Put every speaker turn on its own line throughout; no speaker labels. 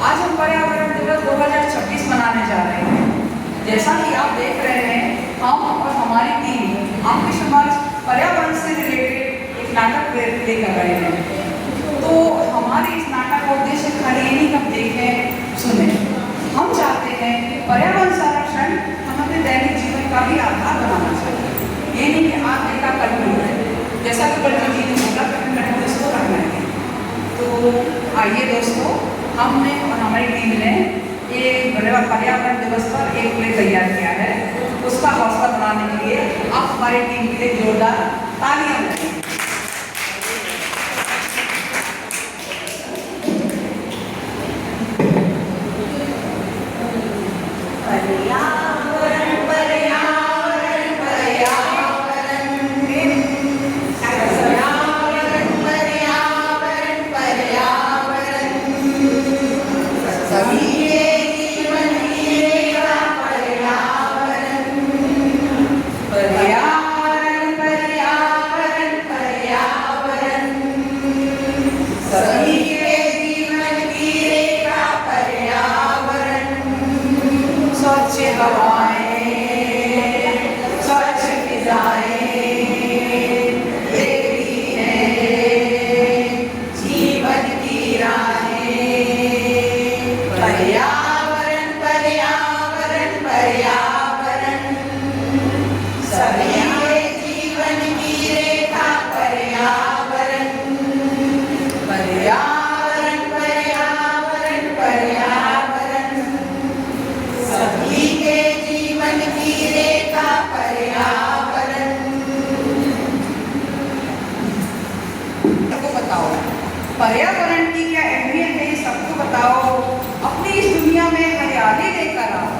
आज हम पर्यावरण दिवस 2026 मनाने जा रहे हैं। जैसा कि आप देख रहे हैं, हम और हमारी टीम आपके समाज पर्यावरण से रिलेटेड एक नाटक लेकर रहे हैं। तो हमारे इस नाटक का उद्देश्य खाली ये नहीं कि हम देखें सुने, हम चाहते हैं पर्यावरण संरक्षण हम अपने दैनिक जीवन का भी आधार बनाना चाहिए। ये नहीं कि आज देखा कल नहीं, जैसा कि बल्कि जी ने बोला कि इसको करना है। तो आइए दोस्तों, हमने और हमारी टीम ने एक पर्यावरण दिवस पर एक प्ले तैयार किया है। उसका हौसला बढ़ाने के लिए आप हमारी टीम के लिए जोरदार तालियां बजाएं। पर्यावरण की क्या अहमियत है, सबको बताओ। अपनी इस दुनिया में हरियाली लेकर आओ,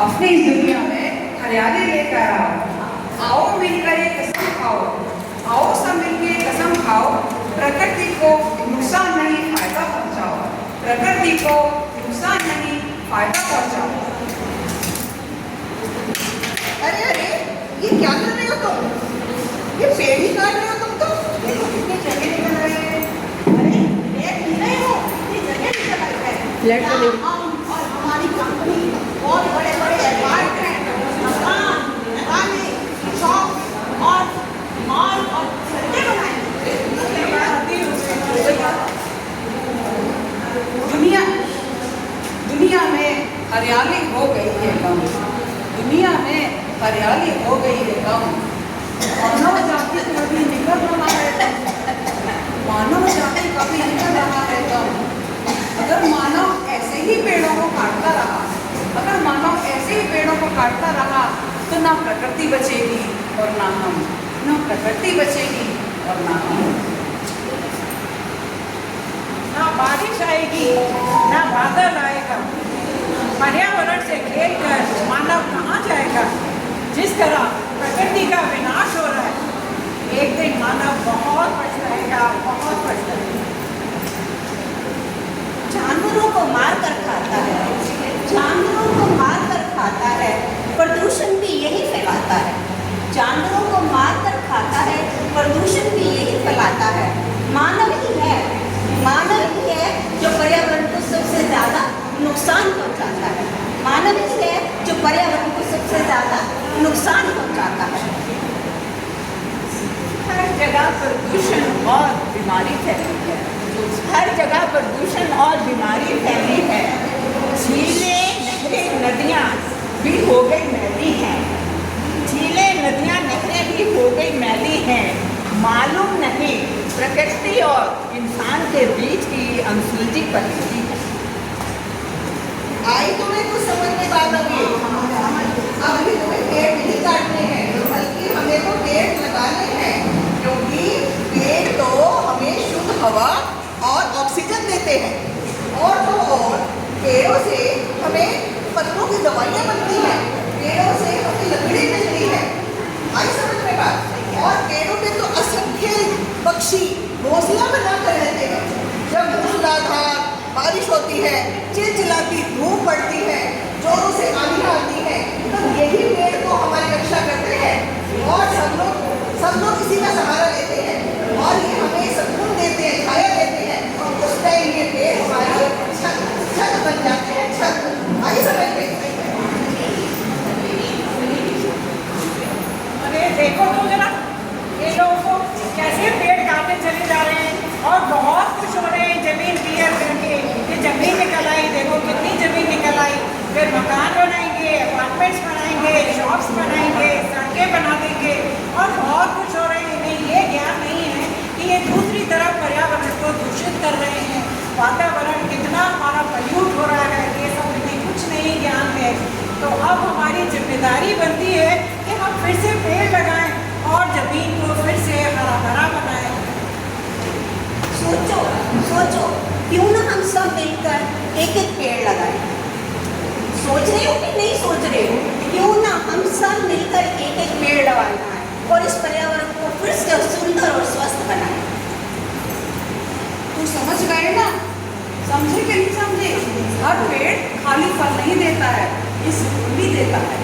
अपनी इस दुनिया में हरियाली लेकर आओ। आओ मिलकर एक कसम खाओ, आओ सब मिलकर कसम खाओ। प्रकृति को नुकसान नहीं फायदा पहुंचाओ, प्रकृति को नुकसान नहीं फायदा पहुंचाओ।
अरे अरे, ये क्या कर रहे हो तुम? ये पेड़ ही काट रहे हो तुम तो? देखो कितने जगह निकल रहे हैं।
फ्लैट
और हमारी कंपनी बहुत बड़े-बड़े अपार्टमेंट, मकान, शॉप और मॉल और सड़कें बनाएंगे।
दुनिया में हरियाली हो गई है कम, दुनिया में हरियाली हो गई है कम। मानव जाति कभी निकल रहा है कम, मानव जाति कभी निकल रहा है कम। अगर मानव ऐसे ही पेड़ों को काटता रहा, अगर मानव ऐसे ही पेड़ों को काटता रहा, तो ना प्रकृति बचेगी और ना हम, ना प्रकृति बचेगी और ना हम।
ना बारिश आएगी, ना बादल आएगा। पर्यावरण से खेल कर मानव कहाँ जाएगा? जिस तरह प्रकृति का विनाश हो रहा है, एक दिन मानव बहुत पछताएगा, बहुत पछताएगा।
जानवरों को मार कर खाता है, जानवरों को मार कर खाता है, प्रदूषण भी यही फैलाता है। जानवरों को मार कर खाता है, प्रदूषण भी यही फैलाता है। मानव ही है जो पर्यावरण को सबसे ज़्यादा नुकसान पहुंचाता है। मानव ही है जो पर्यावरण को सबसे ज़्यादा नुकसान पहुंचाता है।
हर जगह प्रदूषण और बीमारी फैली है, हर जगह प्रदूषण और बीमारी फैली है। झीलें, नहरें, नदियाँ भी हो गई मैली हैं, झीलें, नदियाँ, नहरें भी हो गई मैली हैं। मालूम नहीं प्रकृति और इंसान के बीच की अनसुलझी परिस्थिति है।
आई तुम्हें कुछ समझ में बात अभी तुम्हें पेड़ नहीं काटने हैं, बल्कि हमें तो पेड़ लगाने हैं, क्योंकि पेड़ तो हमें शुद्ध हवा और ऑक्सीजन देते हैं। और तो और पेड़ों से हमें पत्तों की दवाइयाँ बनती हैं, पेड़ों से हमें लकड़ी मिलती है। आई समझ में बात? और पेड़ों पे तो असंख्य पक्षी घोंसला बनाकर रहते हैं। जब मूसलाधार बारिश होती है, चिलचिलाती धूप पड़ती है, जोरों से आंधी आती है, तब यही पेड़ तो हमारी रक्षा करते हैं और सब लोग इसी का सहारा लेते हैं और ये हमें सुकून देते हैं, छाया देते हैं। और उस टाइम ये पेड़ हमारी छत
फिर मकान बनाएंगे, अपार्टमेंट्स बनाएंगे, शॉप्स बनाएंगे, सड़कें बना देंगे और बहुत कुछ हो रहे हैं। इन्हें ये ज्ञान नहीं है कि ये दूसरी तरफ पर्यावरण को दूषित कर रहे हैं। वातावरण कितना हमारा पल्यूट हो रहा है, ये सब इन्हें कुछ नहीं ज्ञान है। तो अब हमारी जिम्मेदारी बनती है कि हम फिर से पेड़ लगाएं और ज़मीन को फिर से हरा भरा बनाएं।
सोचो सोचो, क्यों ना हम सब मिलकर एक एक पेड़ लगाएं। सोच रहे हो कि नहीं सोच रहे हो? क्यों ना हम सब मिलकर एक एक पेड़ लगाना है और इस पर्यावरण को फिर से सुंदर और स्वस्थ बनाएं।
तो समझ गए ना? समझे कि नहीं समझे? हर पेड़ खाली फल नहीं देता है, ये सुकून भी देता है।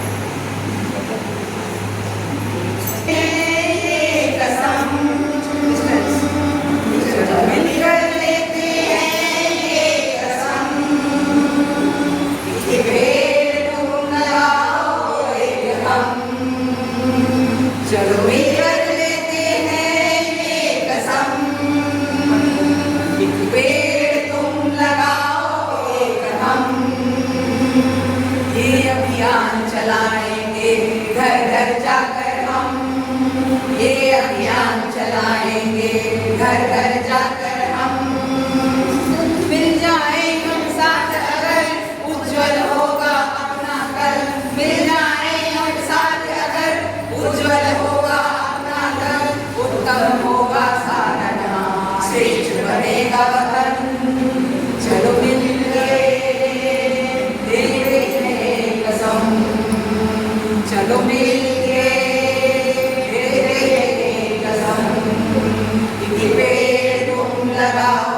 मिलकर लेते हैं ये कसम कि पेड़ तुम लगाओ एक हम। चलो मिलकर लेते हैं ये कसम कि पेड़ तुम लगाओ एक हम।
ये अभियान चलाएंगे घर घर जाकर हम, ये अभियान चलाएंगे घर घर जाकर हम। मिल जाए हम साथ अगर उज्जवल होगा अपना कल, मिल जाए हम साथ अगर उज्जवल होगा अपना कल। उत्तम होगा सारा जहां, श्रेष्ठ बनेगा वतन। चलो मिल गए देते हैं कसम, चलो मिल के देते हैं कसम कि पेड़ तुम लगाओ